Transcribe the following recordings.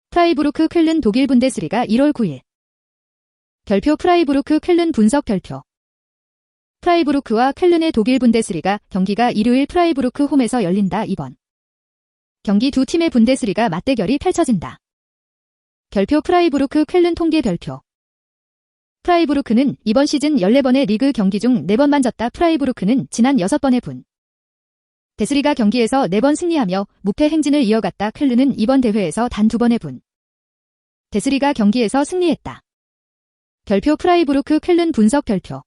프라이부르크 쾰른 독일 분데스리가 1월 9일. 결표 프라이부르크 쾰른 분석 결표. 프라이부르크와 쾰른의 독일 분데스리가 경기가 일요일 프라이부르크 홈에서 열린다. 이번 경기 두 팀의 분데스리가 맞대결이 펼쳐진다. 결표 프라이부르크 쾰른 통계 별표. 프라이부르크는 이번 시즌 14번의 리그 경기 중 4번만 졌다. 프라이부르크는 지난 6번의 분데스리가 경기에서 4번 승리하며 무패 행진을 이어갔다. 쾰른은 이번 대회에서 단 2번의 분데스리가 경기에서 승리했다. 결표 프라이부르크 쾰른 분석 결표.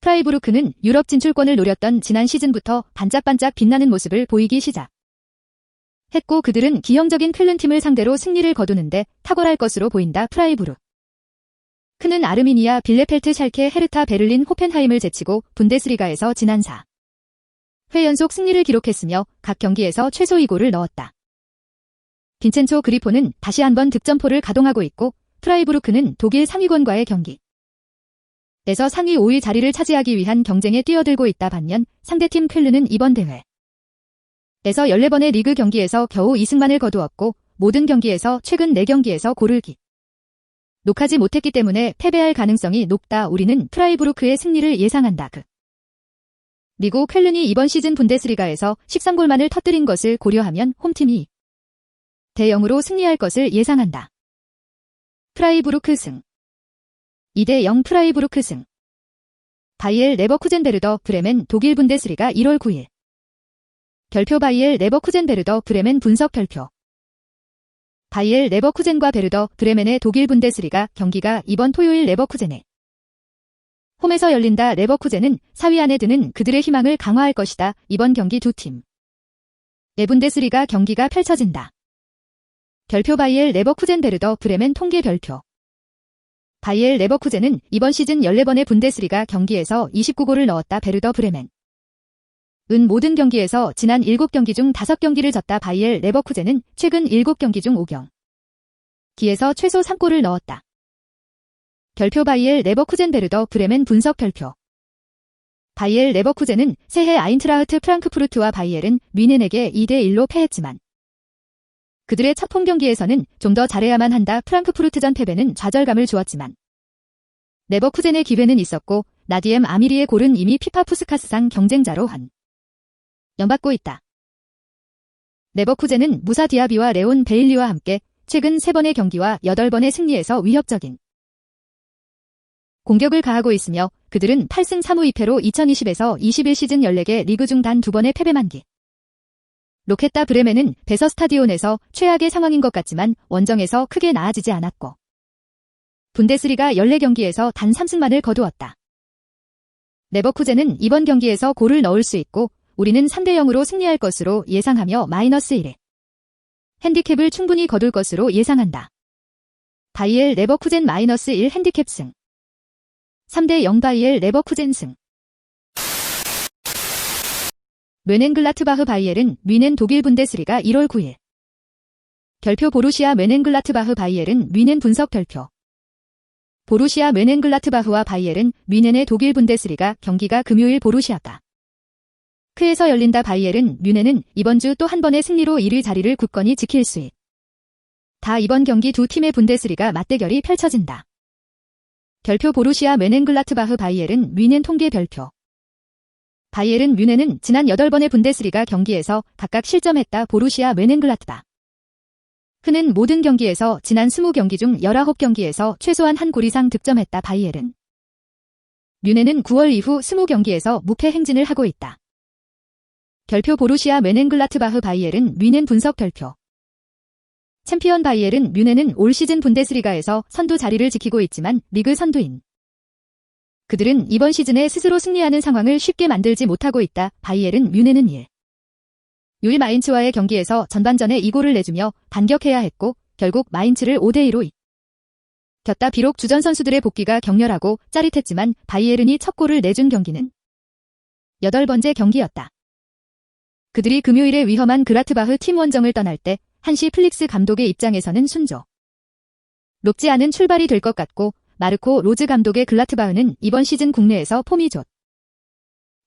프라이부르크는 유럽 진출권을 노렸던 지난 시즌부터 반짝반짝 빛나는 모습을 보이기 시작했고 그들은 기형적인 쾰른 팀을 상대로 승리를 거두는데 탁월할 것으로 보인다. 프라이부르크는 아르미니아, 빌레펠트, 샬케, 헤르타 베를린, 호펜하임을 제치고 분데스리가에서 지난 4회 연속 승리를 기록했으며 각 경기에서 최소 2골을 넣었다. 빈첸초 그리포는 다시 한번 득점포를 가동하고 있고 프라이부르크는 독일 상위권과의 경기에서 상위 5위 자리를 차지하기 위한 경쟁에 뛰어들고 있다. 반면 상대팀 쾰른은 이번 대회에서 14번의 리그 경기에서 겨우 2승만을 거두었고 모든 경기에서 최근 4경기에서 골을 기록하지 못했기 때문에 패배할 가능성이 높다. 우리는 프라이부르크의 승리를 예상한다. 그리고 쾰른이 이번 시즌 분데스리가에서 13골만을 터뜨린 것을 고려하면 홈팀이 대0으로 승리할 것을 예상한다. 프라이부르크 승. 2대0 프라이부르크 승. 바이엘 레버쿠젠베르더 브레멘 독일 분데스리가 1월 9일. 결표 바이엘 레버쿠젠베르더 브레멘 분석 결표. 바이엘 레버쿠젠과 베르더 브레멘의 독일 분데스리가 경기가 이번 토요일 레버쿠젠에 홈에서 열린다. 레버쿠젠은 4위 안에 드는 그들의 희망을 강화할 것이다. 이번 경기 두 팀의 분데스리가 경기가 펼쳐진다. 결표 바이엘 레버쿠젠베르더 브레멘 통계 별표. 바이엘 레버쿠젠은 이번 시즌 14번의 분데스리가 경기에서 29골을 넣었다. 베르더 브레멘은 모든 경기에서 지난 7경기 중 5경기를 졌다. 바이엘 레버쿠젠은 최근 7경기 중 5경기에서 최소 3골을 넣었다. 결표 바이엘 레버쿠젠 베르더 브레멘 분석 별표. 바이엘 레버쿠젠은 새해 아인트라흐트 프랑크푸르트와 바이엘은 뮌헨에게 2대1로 패했지만 그들의 첫 홈경기에서는 좀 더 잘해야만 한다. 프랑크푸르트전 패배는 좌절감을 주었지만 레버쿠젠의 기회는 있었고 나디엠 아미리의 골은 이미 피파 푸스카스상 경쟁자로 연받고 있다. 레버쿠젠은 무사 디아비와 레온 베일리와 함께 최근 3번의 경기와 8번의 승리에서 위협적인 공격을 가하고 있으며 그들은 8승 3무 2패로 2020에서 21 시즌 14개 리그 중 단 2번의 패배만 기록했다. 브레멘은 베서 스타디온에서 최악의 상황인 것 같지만 원정에서 크게 나아지지 않았고 분데스리가 14경기에서 단 3승만을 거두었다. 레버쿠젠은 이번 경기에서 골을 넣을 수 있고 우리는 3대0으로 승리할 것으로 예상하며 -1의 핸디캡을 충분히 거둘 것으로 예상한다. 바이엘 레버쿠젠 -1 핸디캡 승. 3대0 바이엘 레버쿠젠 승. 뮌헨글라트바흐 바이엘은 뮌헨 독일 분데스리가 1월 9일. 결표 보루시아 뮌헨글라트바흐 바이엘은 뮌헨 분석 결표. 보루시아 뮌헨글라트바흐와 바이엘은 뮌헨의 독일 분데스리가 경기가 금요일 보루시아가 크에서 열린다. 바이엘은 뮌헨은 이번 주 또 한 번의 승리로 1위 자리를 굳건히 지킬 수 있다. 이번 경기 두 팀의 분데스리가 맞대결이 펼쳐진다. 결표 보루시아 뮌헨글라트바흐 바이엘은 뮌헨 통계 별표. 바이엘은 뮌헨은 지난 8번의 분데스리가 경기에서 각각 실점했다. 보루시아 뮌헨글라트바흐는 모든 경기에서 지난 20경기 중 19경기에서 최소한 한 골 이상 득점했다. 바이엘은 뮌헨은 9월 이후 20경기에서 무패 행진을 하고 있다. 결표 보루시아 뮌헨글라트바흐 바이엘은 뮌헨 분석 결표. 챔피언 바이엘은 뮌헨은 올 시즌 분데스리가에서 선두 자리를 지키고 있지만 리그 선두인 그들은 이번 시즌에 스스로 승리하는 상황을 쉽게 만들지 못하고 있다. 바이엘은 뮌헨은 1일 마인츠와의 경기에서 전반전에 2골을 내주며 반격해야 했고 결국 마인츠를 5대2로 이겼다. 비록 주전 선수들의 복귀가 격렬하고 짜릿했지만 바이에른이 첫 골을 내준 경기는 8번째 경기였다. 그들이 금요일에 위험한 그라트바흐 팀 원정을 떠날 때 한시 플릭스 감독의 입장에서는 순조롭지 않은 출발이 될 것 같고 마르코 로즈 감독의 글라트바흐는 이번 시즌 국내에서 폼이 좋.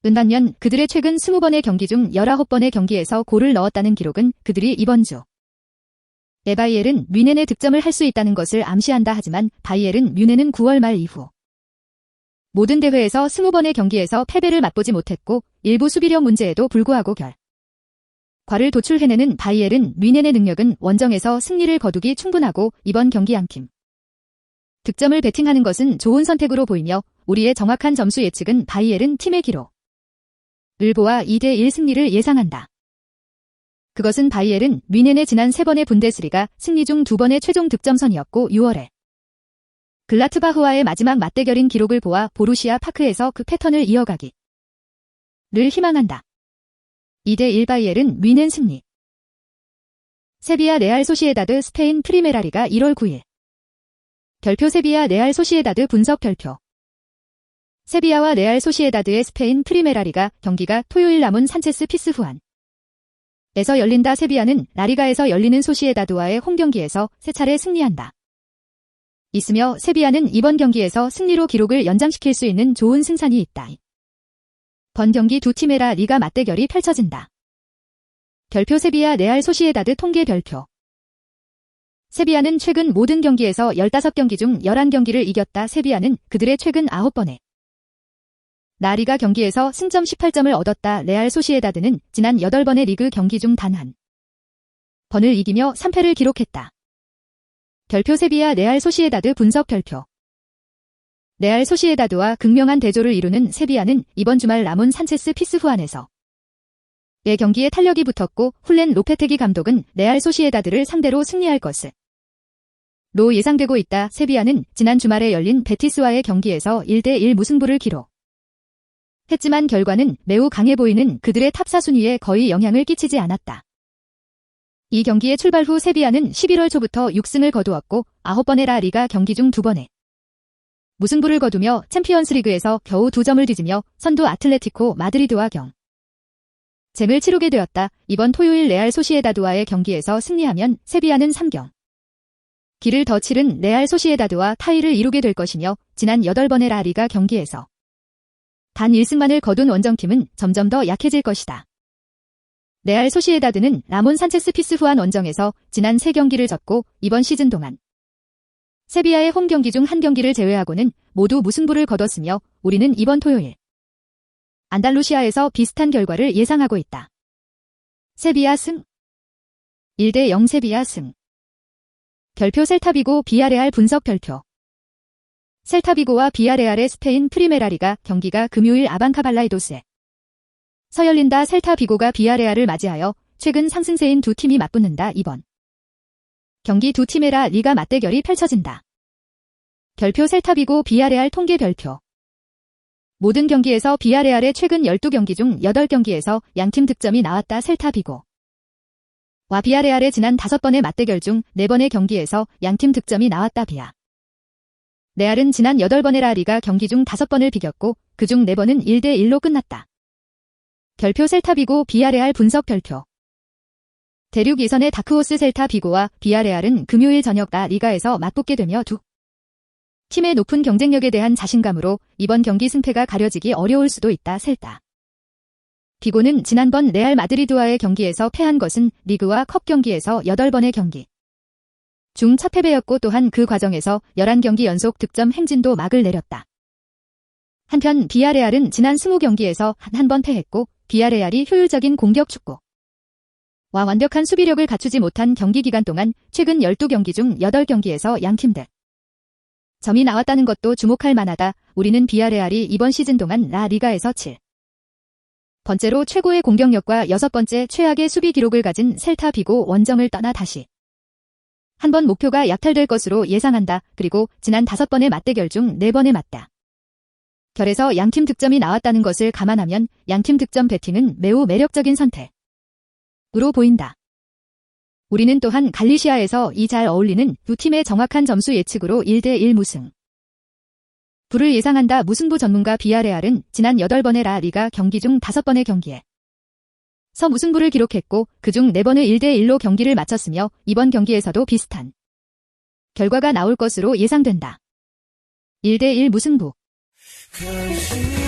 은 반면 그들의 최근 20번의 경기 중 19번의 경기에서 골을 넣었다는 기록은 그들이 이번 주 바이엘은 뮌헨에 득점을 할 수 있다는 것을 암시한다 하지만 바이엘은 뮌헨은 9월 말 이후 모든 대회에서 20번의 경기에서 패배를 맛보지 못했고 일부 수비력 문제에도 불구하고 과를 도출해내는 바이엘은 뮌헨의 능력은 원정에서 승리를 거두기 충분하고 이번 경기 양팀 득점을 배팅하는 것은 좋은 선택으로 보이며 우리의 정확한 점수 예측은 바이엘은 팀의 기록 을보와 2대1 승리를 예상한다. 그것은 바이엘은 뮌헨의 지난 3번의 분데스리가 승리 중 2번의 최종 득점선이었고 6월에 글라트바흐와의 마지막 맞대결인 기록을 보아 보루시아 파크에서 그 패턴을 이어가기를 희망한다. 2대1 바이엘은 뮌헨 승리. 세비야 레알 소시에다드 스페인 프리메라리가 1월 9일 별표 세비야 레알 소시에다드 분석 별표 세비야와 레알 소시에다드의 스페인 프리메라리가 경기가 토요일 남은 산체스 피스후안 에서 열린다. 세비야는 라리가에서 열리는 소시에다드와의 홈경기에서 3차례 승리한다. 있으며 세비야는 이번 경기에서 승리로 기록을 연장시킬 수 있는 좋은 승산이 있다. 번 경기 두 팀의 라 리가 맞대결이 펼쳐진다. 별표 세비야 레알 소시에다드 통계 별표 세비야는 최근 모든 경기에서 15경기 중 11경기를 이겼다. 세비야는 그들의 최근 9번의 라리가 경기에서 승점 18점을 얻었다. 레알 소시에다드는 지난 8번의 리그 경기 중 단 한 번을 이기며 3패를 기록했다. 별표 세비야 레알 소시에다드 분석 별표 레알 소시에다드와 극명한 대조를 이루는 세비야는 이번 주말 남은 산체스 피스후안에서 의 경기에 탄력이 붙었고 훌렌 로페테기 감독은 레알 소시에다드를 상대로 승리할 것으로 예상되고 있다. 세비야는 지난 주말에 열린 베티스와의 경기에서 1대1 무승부를 기록했지만 결과는 매우 강해 보이는 그들의 탑4 순위에 거의 영향을 끼치지 않았다. 이 경기의 출발 후 세비야는 11월 초부터 6승을 거두었고 9번의 라 리가 경기 중 2번의 무승부를 거두며 챔피언스 리그에서 겨우 2점을 뒤지며 선두 아틀레티코 마드리드와 잼을 치르게 되었다. 이번 토요일 레알 소시에다드와의 경기에서 승리하면 세비야는 3경 기를 더 치른 레알 소시에다드와 타이를 이루게 될 것이며 지난 8번의 라 리가 경기에서 단 1승만을 거둔 원정팀은 점점 더 약해질 것이다. 레알 소시에다드는 라몬 산체스 피스후안 원정에서 지난 3경기를 졌고 이번 시즌 동안 세비야의 홈 경기 중 한 경기를 제외하고는 모두 무승부를 거뒀으며 우리는 이번 토요일 안달루시아에서 비슷한 결과를 예상하고 있다. 세비야 승 1대0 세비야 승 별표 셀타비고 비아레알 분석 별표 셀타비고와 비아레알의 스페인 프리메라리가 경기가 금요일 아방카발라이도스에 서 열린다. 셀타비고가 비아레알을 맞이하여 최근 상승세인 두 팀이 맞붙는다. 이번 경기 두 팀의 라 리가 맞대결이 펼쳐진다. 별표 셀타비고 비아레알 통계 별표 모든 경기에서 비아레알의 최근 12경기 중 8경기에서 양팀 득점이 나왔다. 셀타비고 와 비아레알의 지난 5번의 맞대결 중 4번의 경기에서 양팀 득점이 나왔다. 레알은 지난 8번의 라 리가 경기 중 5번을 비겼고 그중 4번은 1대1로 끝났다. 별표 셀타비고 비아레알 분석 별표 대륙 예선의 다크호스 셀타비고와 비아레알은 금요일 저녁 라 리가에서 맞붙게 되며 두 팀의 높은 경쟁력에 대한 자신감으로 이번 경기 승패가 가려지기 어려울 수도 있다. 셀타 비고는 지난번 레알 마드리드와의 경기에서 패한 것은 리그와 컵 경기에서 8번의 경기 중 첫 패배였고 또한 그 과정에서 11경기 연속 득점 행진도 막을 내렸다. 한편 비아레알은 지난 20경기에서 한 번 패했고 비아레알이 효율적인 공격 축구와 완벽한 수비력을 갖추지 못한 경기 기간 동안 최근 12경기 중 8경기에서 양팀 점이 나왔다는 것도 주목할 만하다. 우리는 비아레알이 이번 시즌 동안 라 리가에서 7번째로 최고의 공격력과 6번째 최악의 수비 기록을 가진 셀타 비고 원정을 떠나 다시 한번 목표가 약탈될 것으로 예상한다. 그리고 지난 5번의 맞대결 중 4번의 결에서 양팀 득점이 나왔다는 것을 감안하면 양팀 득점 배팅은 매우 매력적인 선택으로 보인다. 우리는 또한 갈리시아에서 이 잘 어울리는 두 팀의 정확한 점수 예측으로 1대1 무승 부를 예상한다. 무승부 전문가 비아레알은 지난 8번의 라 리가 경기 중 5번의 경기에 서 무승부를 기록했고 그중 4번을 1대1로 경기를 마쳤으며 이번 경기에서도 비슷한 결과가 나올 것으로 예상된다. 1대1 무승부. Cause you